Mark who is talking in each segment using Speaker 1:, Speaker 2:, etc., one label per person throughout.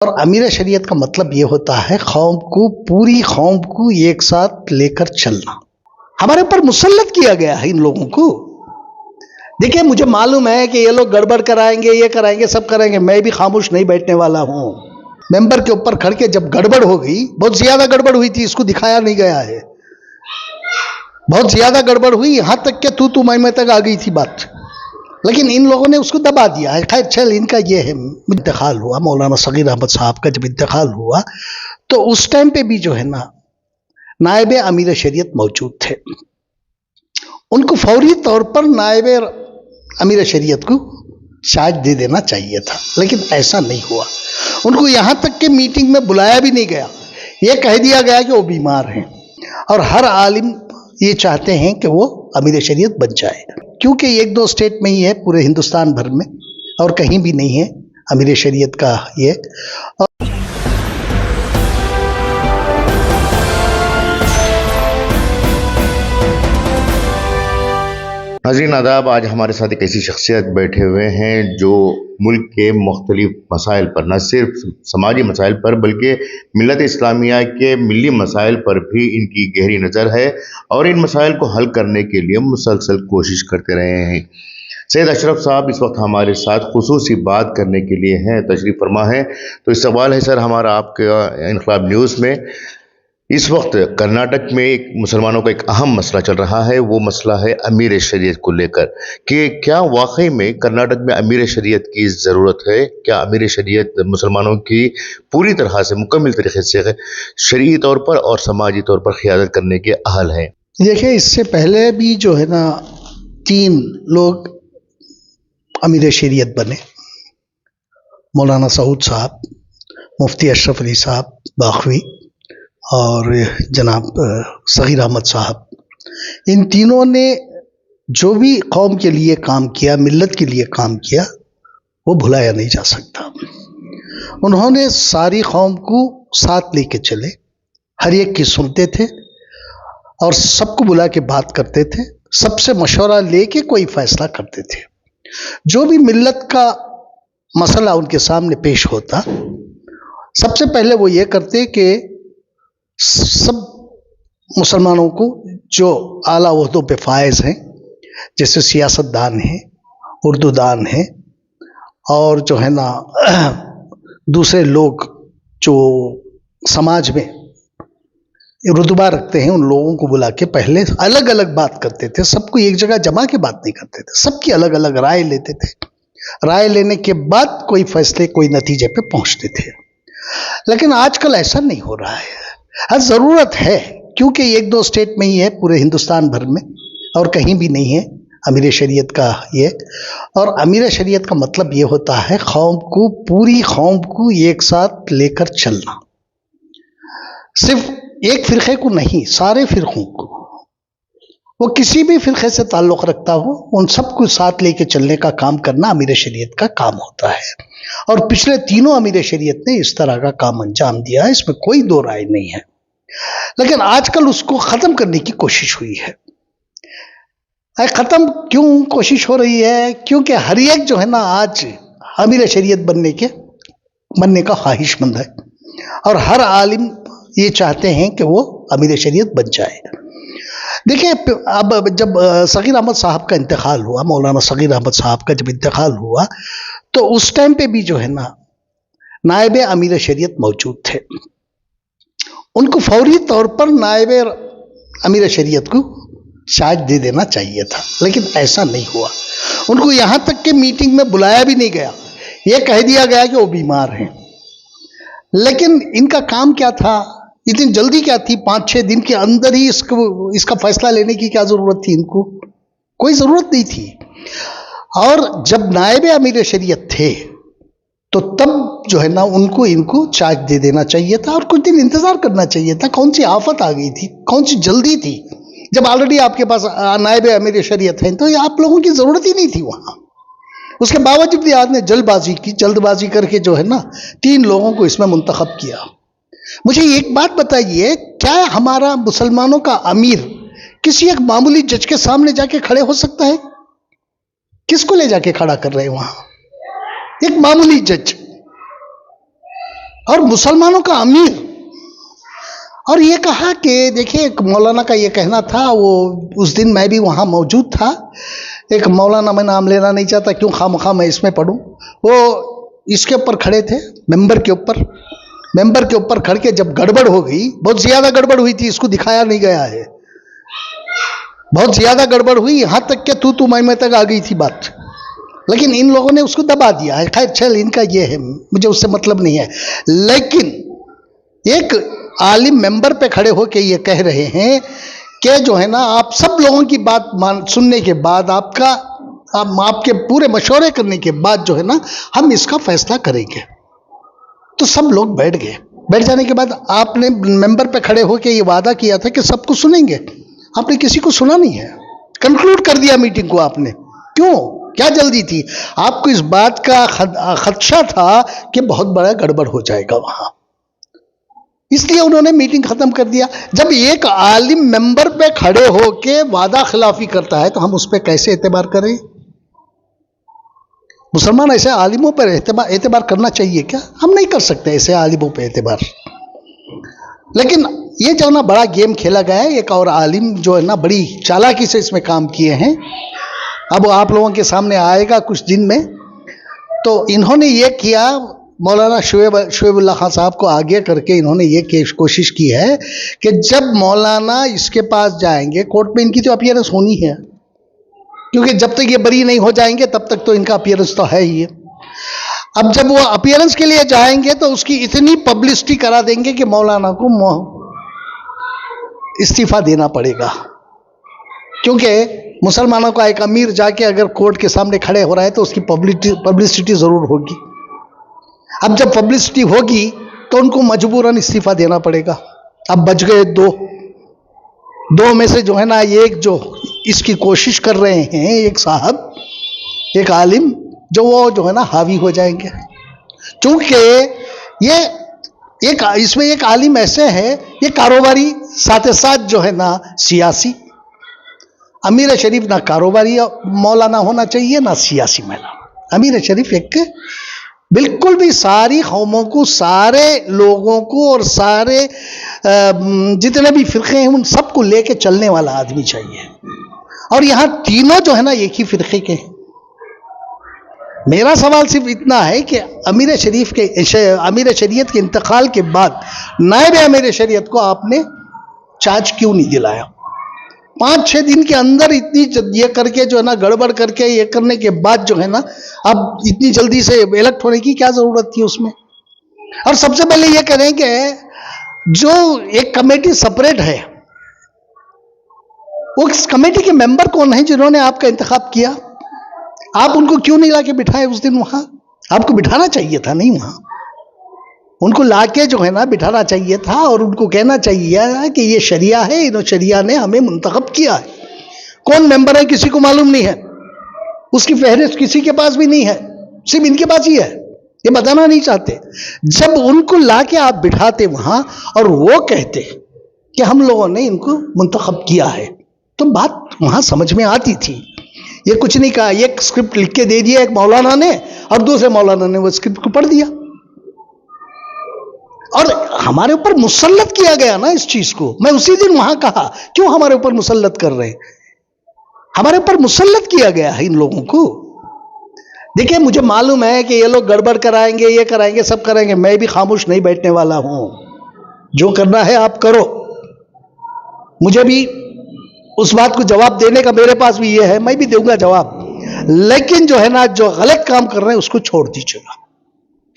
Speaker 1: और अमीर शरीयत का मतलब ये होता है कौम को, पूरी कौम को एक साथ लेकर चलना। हमारे ऊपर मुसल्लत किया गया है इन लोगों को। देखिए, मुझे मालूम है कि ये लोग गड़बड़ कराएंगे, ये कराएंगे, सब कराएंगे, मैं भी खामोश नहीं बैठने वाला हूं। मेंबर के ऊपर खड़ के जब गड़बड़ हो गई, बहुत ज्यादा गड़बड़ हुई थी, इसको दिखाया नहीं गया है, बहुत ज्यादा गड़बड़ हुई, यहां तक के तू मैं तक आ गई थी बात, लेकिन इन लोगों ने उसको दबा दिया है। खैर चल, इनका ये है, इंतकाल हुआ मौलाना सगीर अहमद साहब का। जब इंतकाल हुआ तो उस टाइम पे भी जो है ना, नायब अमीर शरीयत मौजूद थे। उनको फौरी तौर पर नायब अमीर शरीयत को चार्ज दे देना चाहिए था, लेकिन ऐसा नहीं हुआ। उनको यहां तक के मीटिंग में बुलाया भी नहीं गया। यह कह दिया गया कि वो बीमार हैं, और हर आलिम ये चाहते हैं कि वो अमीर शरीयत बन जाए, क्योंकि एक दो स्टेट में ही है पूरे हिंदुस्तान भर में, और कहीं भी नहीं है अमीर शरीयत का ये।
Speaker 2: नाज़रीन आदाब, आज हमारे साथ एक ऐसी शख्सियत बैठे हुए हैं जो मुल्क के मुख्तलिफ मसाइल पर, न सिर्फ समाजी मसाइल पर बल्कि मिल्लत इस्लामिया के मिली मसाइल पर भी इनकी गहरी नज़र है, और इन मसाइल को हल करने के लिए मुसलसल कोशिश करते रहे हैं। सैयद अशरफ साहब इस वक्त हमारे साथ खुसूसी बात करने के लिए हैं, तशरीफ़ फरमा है। तो इस सवाल है सर हमारा आपके इनकलाब न्यूज़ में। इस वक्त कर्नाटक में एक मुसलमानों का एक अहम मसला चल रहा है, वो मसला है अमीर शरीयत को लेकर, कि क्या वाकई में कर्नाटक में अमीर शरीयत की ज़रूरत है? क्या अमीर शरीयत मुसलमानों की पूरी तरह से मुकम्मल तरीके से शरई तौर पर और समाजी तौर पर क़ियादत करने के अहल है?
Speaker 1: देखिए, इससे पहले भी जो है ना 3 लोग अमीर शरीयत बने, मौलाना सऊद साहब, मुफ्ती अशरफ अली साहब बाखवी और जनाब सगीर अहमद साहब। इन तीनों ने जो भी कौम के लिए काम किया, मिल्लत के लिए काम किया, वो भुलाया नहीं जा सकता। उन्होंने सारी कौम को साथ लेके चले, हर एक की सुनते थे और सबको बुला के बात करते थे, सबसे मशवरा लेके कोई फैसला करते थे। जो भी मिल्लत का मसला उनके सामने पेश होता, सबसे पहले वो ये करते कि सब मुसलमानों को जो आला ओहदों पे फायज हैं, जैसे सियासतदान हैं, उर्दूदान हैं, और जो है ना दूसरे लोग जो समाज में रुतबा रखते हैं, उन लोगों को बुला के पहले अलग अलग बात करते थे। सबको एक जगह जमा के बात नहीं करते थे, सबकी अलग अलग राय लेते थे। राय लेने के बाद कोई फैसले, कोई नतीजे पे पहुंचते थे। लेकिन आजकल ऐसा नहीं हो रहा है। हाँ, ज़रूरत है, क्योंकि एक दो स्टेट में ही है पूरे हिंदुस्तान भर में, और कहीं भी नहीं है अमीर शरीयत का ये। और अमीर शरीयत का मतलब ये होता है कौम को, पूरी कौम को एक साथ लेकर चलना। सिर्फ एक फ़िरक़े को नहीं, सारे फ़िरक़ों को, वो किसी भी फ़िरक़े से ताल्लुक़ रखता हो, उन सबको साथ लेके चलने का काम करना अमीर शरीयत का काम होता है। और पिछले तीनों अमीर शरीयत ने इस तरह का काम अंजाम दिया है, इसमें कोई दो राय नहीं है। लेकिन आजकल उसको ख़त्म करने की कोशिश हुई है। ख़त्म क्यों कोशिश हो रही है? क्योंकि हर एक जो है ना आज अमीर शरीयत बनने का ख्वाहिशमंद है, और हर आलिम ये चाहते हैं कि वो अमीर शरीयत बन जाए। देखिए, अब जब सगीर अहमद साहब का इंतकाल हुआ, मौलाना सगीर अहमद साहब का जब इंतकाल हुआ, तो उस टाइम पे भी जो है ना नायब अमीर शरीयत मौजूद थे। उनको फौरी तौर पर नायब अमीर शरीयत को चार्ज दे देना चाहिए था, लेकिन ऐसा नहीं हुआ। उनको यहां तक के मीटिंग में बुलाया भी नहीं गया। यह कह दिया गया कि वो बीमार हैं, लेकिन इनका काम क्या था? इतनी जल्दी क्या थी? 5-6 दिन के अंदर ही इसका फैसला लेने की क्या ज़रूरत थी? इनको कोई ज़रूरत नहीं थी। और जब नायब अमीर शरीयत थे तो तब जो है ना इनको चार्ज दे देना चाहिए था, और कुछ दिन इंतज़ार करना चाहिए था। कौन सी आफत आ गई थी, कौन सी जल्दी थी? जब ऑलरेडी आपके पास नायब अमीर शरीयत हैं, तो आप लोगों की ज़रूरत ही नहीं थी वहाँ। उसके बावजूद भी आपने जल्दबाजी करके जो है ना 3 लोगों को इसमें मुंतखब किया। मुझे एक बात बताइए, क्या हमारा मुसलमानों का अमीर किसी एक मामूली जज के सामने जाके खड़े हो सकता है? किसको ले जाके खड़ा कर रहे हैं वहां? एक मामूली जज। और मुसलमानों का अमीर। और ये कहा कि देखिए, एक मौलाना का ये कहना था, वो उस दिन मैं भी वहाँ मौजूद था, एक मौलाना, मैं नाम लेना नहीं चाहता, क्यों खामखा मैं इसमें पढ़ूं, वो इसके ऊपर खड़े थे, मेंबर के ऊपर खड़ के जब गड़बड़ हो गई, बहुत ज़्यादा गड़बड़ हुई थी, इसको दिखाया नहीं गया है, बहुत ज़्यादा गड़बड़ हुई, यहाँ तक के तू मैं तक आ गई थी बात, लेकिन इन लोगों ने उसको दबा दिया है। खैर चल, इनका ये है, मुझे उससे मतलब नहीं है। लेकिन एक आलिम मेंबर पे खड़े होके ये कह रहे हैं कि जो है ना, आप सब लोगों की बात सुनने के बाद, आपके पूरे मशवरे करने के बाद जो है ना, हम इसका फैसला करेंगे। तो सब लोग बैठ गए। बैठ जाने के बाद आपने मेंबर पे खड़े होके ये वादा किया था कि सबको सुनेंगे, आपने किसी को सुना नहीं है, कंक्लूड कर दिया मीटिंग को आपने। क्यों? क्या जल्दी थी? आपको इस बात का खदशा था कि बहुत बड़ा गड़बड़ हो जाएगा वहां, इसलिए उन्होंने मीटिंग खत्म कर दिया। जब एक आलिम मेंबर पे खड़े होके वादा खिलाफी करता है तो हम उस पर कैसे एतबार करें? मुसलमान ऐसे आलिमों पर एतबार करना चाहिए क्या? हम नहीं कर सकते ऐसे आलिमों पर एतबार। लेकिन ये जो ना बड़ा गेम खेला गया है, एक और आलिम जो है ना बड़ी चालाकी से इसमें काम किए हैं, अब आप लोगों के सामने आएगा कुछ दिन में। तो इन्होंने ये किया, मौलाना शुएबुल्लाह खान साहब को आगे करके इन्होंने ये कोशिश की है कि जब मौलाना इसके पास जाएंगे, कोर्ट में इनकी तो अपीयरेंस होनी है, क्योंकि जब तक ये बरी नहीं हो जाएंगे तब तक तो इनका अपीयरेंस तो है ही। अब जब वो अपीयरेंस के लिए जाएंगे तो उसकी इतनी पब्लिसिटी करा देंगे कि मौलाना को इस्तीफा देना पड़ेगा, क्योंकि मुसलमानों का एक अमीर जाके अगर कोर्ट के सामने खड़े हो रहा है तो उसकी पब्लिसिटी जरूर होगी। अब जब पब्लिसिटी होगी तो उनको मजबूरन इस्तीफा देना पड़ेगा। अब बच गए दो में से जो है ना, एक जो इसकी कोशिश कर रहे हैं, एक साहब, एक आलिम, जो वो जो है ना हावी हो जाएंगे। क्योंकि ये इसमें एक आलिम ऐसे है, ये कारोबारी, साथ साथ जो है ना सियासी। अमीर शरीफ ना कारोबारी मौलाना होना चाहिए, ना सियासी मौलाना। अमीर शरीफ एक बिल्कुल भी सारी कौमों को, सारे लोगों को और सारे जितने भी फिरके हैं उन सबको लेके चलने वाला आदमी चाहिए। और यहाँ तीनों जो है ना एक ही फिरके के हैं। मेरा सवाल सिर्फ इतना है कि अमीर शरीयत के इंतकाल के बाद नायब अमीर शरीयत को आपने चार्ज क्यों नहीं दिलाया? 5-6 दिन के अंदर इतनी ये करके जो है ना, गड़बड़ करके ये करने के बाद जो है ना, अब इतनी जल्दी से इलेक्ट होने की क्या जरूरत थी उसमें? और सबसे पहले ये करें कि जो एक कमेटी सेपरेट है, उस कमेटी के मेंबर कौन है जिन्होंने आपका इंतखाब किया? आप उनको क्यों नहीं लाके बिठाए उस दिन वहां? आपको बिठाना चाहिए था नहीं वहां, उनको लाके जो है ना बिठाना चाहिए था और उनको कहना चाहिए कि ये शरिया है, इन शरिया ने हमें मुंतखब किया है। कौन मेंबर है किसी को मालूम नहीं है, उसकी फहरिस्त किसी के पास भी नहीं है, सिर्फ इनके पास ही है, ये बताना नहीं चाहते। जब उनको लाके आप बिठाते वहां और वो कहते कि हम लोगों ने इनको मुंतखब किया है, तो बात वहां समझ में आती थी। ये कुछ नहीं कहा, एक स्क्रिप्ट लिख के दे दिया एक मौलाना ने और दूसरे मौलाना ने वो स्क्रिप्ट को पढ़ दिया और हमारे ऊपर मुसल्लत किया गया ना इस चीज को। मैं उसी दिन वहां कहा, क्यों हमारे ऊपर मुसल्लत कर रहे हैं? हमारे ऊपर मुसल्लत किया गया है इन लोगों को। देखिए, मुझे मालूम है कि ये लोग गड़बड़ कराएंगे, ये कराएंगे, सब करेंगे, मैं भी खामोश नहीं बैठने वाला हूं। जो करना है आप करो, मुझे भी उस बात को जवाब देने का मेरे पास भी ये है, मैं भी दूंगा जवाब। लेकिन जो है ना, जो गलत काम कर रहे हैं उसको छोड़ दीजिएगा।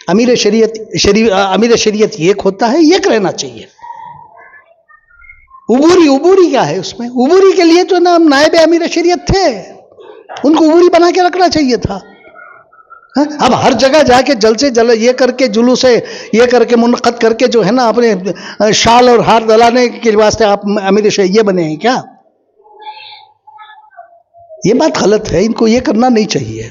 Speaker 1: अमीर शरीयत एक होता है, एक रहना चाहिए। उबूरी क्या है उसमें? उबूरी के लिए तो ना नायब अमीर शरीयत थे, उनको उबूरी बना के रखना चाहिए था। अब हर जगह जाके जल से जल ये करके, जुलूस से ये करके, मुनक़द करके जो है ना अपने शाल और हार दलाने के वास्ते आप अमीर शरीयत बने हैं क्या? ये बात गलत है, इनको ये करना नहीं चाहिए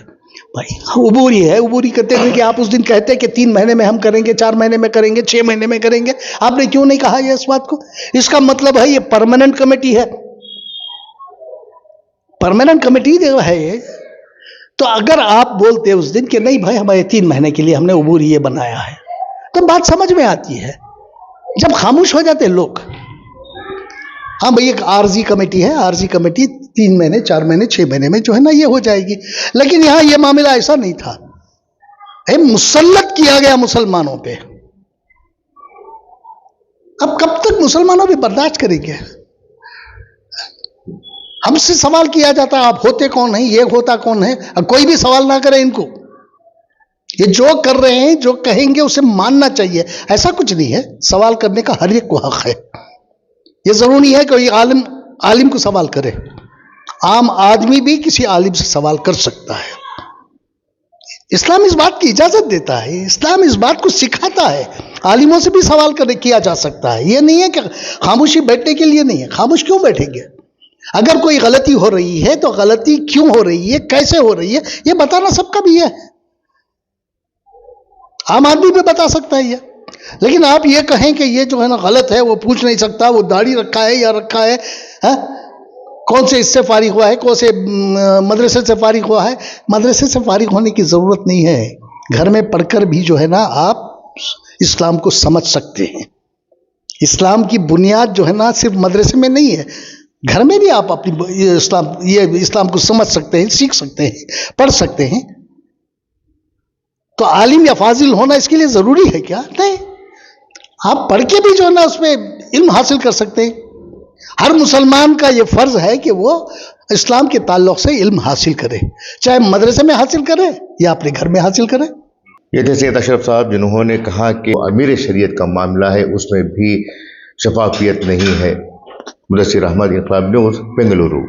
Speaker 1: भाई। उबूरी है, उबूरी करते हुए कि आप उस दिन कहते कि 3 महीने में हम करेंगे, 4 महीने में करेंगे, 6 महीने में करेंगे, आपने क्यों नहीं कहा ये इस बात को? इसका मतलब है ये परमानेंट कमेटी है, परमानेंट कमेटी है ये। तो अगर आप बोलते उस दिन कि नहीं भाई, हमारे 3 महीने के लिए हमने उबूरी ये बनाया है, तो बात समझ में आती है। जब खामोश हो जाते लोग, हाँ भाई एक आरजी कमेटी है, आरजी कमेटी 3 महीने 4 महीने 6 महीने में जो है ना ये हो जाएगी, लेकिन यहां ये मामला ऐसा नहीं था। मुसल्लत किया गया मुसलमानों पे। अब कब तक मुसलमानों भी बर्दाश्त करेंगे? हमसे सवाल किया जाता है आप होते कौन हैं, ये होता कौन है, अब कोई भी सवाल ना करे इनको। ये जो कर रहे हैं जो कहेंगे उसे मानना चाहिए, ऐसा कुछ नहीं है। सवाल करने का हर एक को हक है। ये जरूरी है कि कोई आलिम को सवाल करे, आम आदमी भी किसी आलिम से सवाल कर सकता है। इस्लाम इस बात की इजाजत देता है, इस्लाम इस बात को सिखाता है, आलिमों से भी सवाल किया जा सकता है। ये नहीं है कि खामोशी बैठने के लिए नहीं है। खामोश क्यों बैठेंगे? अगर कोई गलती हो रही है तो गलती क्यों हो रही है, कैसे हो रही है, ये बताना सबका भी है। आम आदमी भी बता सकता है ये। लेकिन आप ये कहें कि ये जो है ना गलत है, वो पूछ नहीं सकता, वो दाढ़ी रखा है या रखा है, कौन से इससे फारिग हुआ है, कौन से मदरसे से फारिग हुआ है। मदरसे से फारिग होने की ज़रूरत नहीं है। घर में पढ़कर भी जो है ना आप इस्लाम को समझ सकते हैं। इस्लाम की बुनियाद जो है ना सिर्फ मदरसे में नहीं है, घर में भी आप अपनी इस्लाम को समझ सकते हैं, सीख सकते हैं, पढ़ सकते हैं। तो आलिम या फाजिल होना इसके लिए ज़रूरी है क्या? नहीं, आप पढ़ के भी जो है ना उसमें इल्म हासिल कर सकते हैं। हर मुसलमान का ये फर्ज है कि वो इस्लाम के ताल्लुक से इल्म हासिल करे, चाहे मदरसे में हासिल करे या अपने घर में हासिल करे।
Speaker 2: ये थे सैयद अशरफ साहब जिन्होंने कहा कि अमीर शरीयत का मामला है, उसमें भी शफाफियत नहीं है। मुदस्सिर अहमद, इनकलाब न्यूज़, बेंगलुरु।